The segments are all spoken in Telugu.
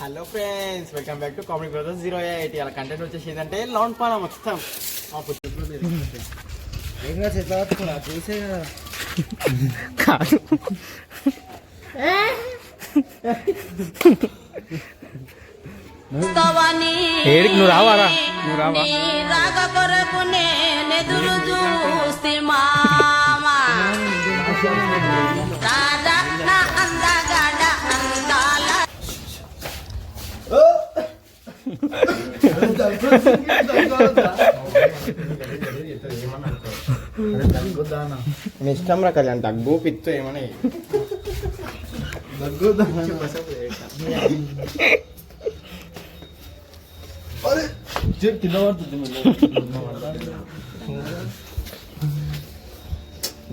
Hello friends, welcome back to comedy brothers 08. ఇలా కంటెంట్ వచ్చేసి ఏంటంటే లౌన్ పాల మొత్తం చూసే కాదు. ఏడికి నువ్వు రావారా? నువ్వు రావా? మీ ఇష్టం రా కళ్యాణ్, దగ్గు పిత్తు ఏమన్నా దగ్గు కింద పడుతుంది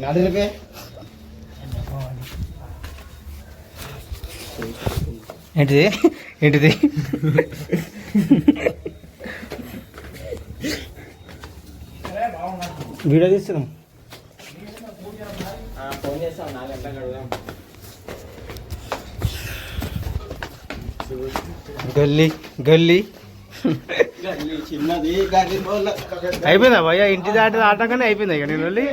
నాడికే ఏంటిది ఏంటిది వీడియో తీస్తున్నాం. ఫోన్ చేస్తాం 4 గంటలకు అడుగుదాం. గల్లీ గల్లీ చిన్నది అయిపోయిందా భయ్యా? ఇంటి దాటి ఆటగానే అయిపోయిందా? ఇక నేను వెళ్ళి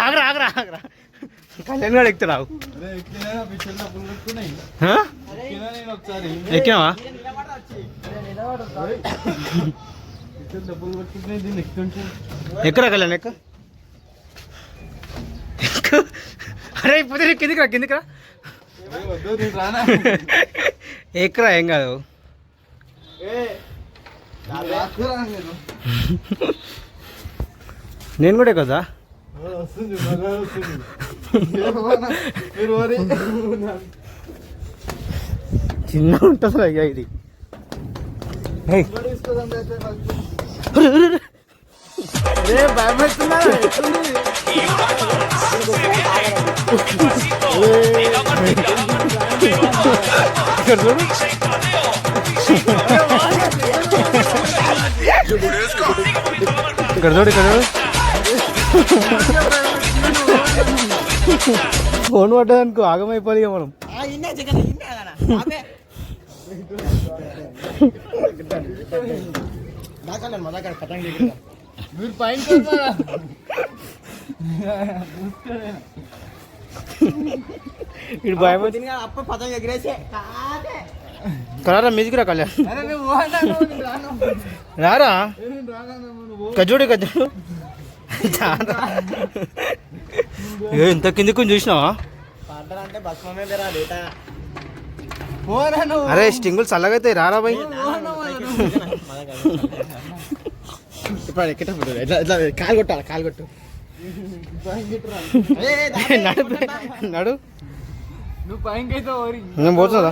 ఆగరా ఆగరా ఆగరా కళ్యాణ్ గారు ఎక్కుతావు. ఎక్కినావా? ఎక్కరా కళ్యాణ్ ఎక్క. అరే ఇప్పుడు కిందికి రా, కిందికి రా. ఎక్కరా, ఏం కాదు. నేను కూడా కదా చిన్న ఉంటుంది అయ్యా ఇది. భయపడుతున్నా ఇక్కడ చూడు. ఇక్కడ చూడు, ఇక్కడ చూడు. ఫోన్ పడ్డదనుకో ఆగమైపోయి మనం. మీరు పైన భయపడుతుంది అప్ప పతంగ ఎగిరేసే కలరా మ్యూజిక్ రా కళ్యాణ్. రారా కజోడి కజోడు ఇంత కిందికి చూసినావా? అరే స్టింగులు చల్లగా అయితే రారా బాయ్. కాలు కొట్టాలి, కాలు కొట్టు. నడు నువ్వు పైకైతే నేను పోతున్నా.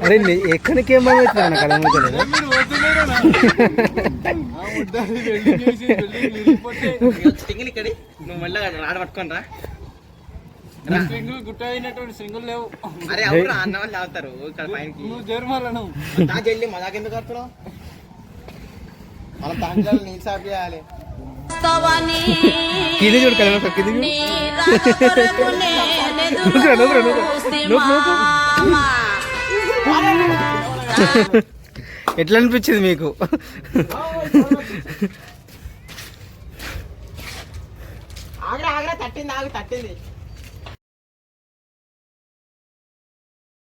అరే ఎక్కడికి ఏమవుతున్నా కళ నువ్వు మళ్ళీ రాడ పట్టుకొని రా. గుట్ట అయినటువంటి సింగులు లేవు. అరే అవును అన్న వాళ్ళు తాగుతారు ఇక్కడ పైనకి. నువ్వు జర్మలను నా చెల్లి మదాకెందుకు వస్తున్నావు? మనం తాంజాలు నీళ్ళు సాఫ్ చేయాలి. కింద చూడు కదా, కింద ఎట్లా అనిపించింది మీకు? ఆగ్రా ఆగ్రా తట్టింది, ఆగు తట్టింది.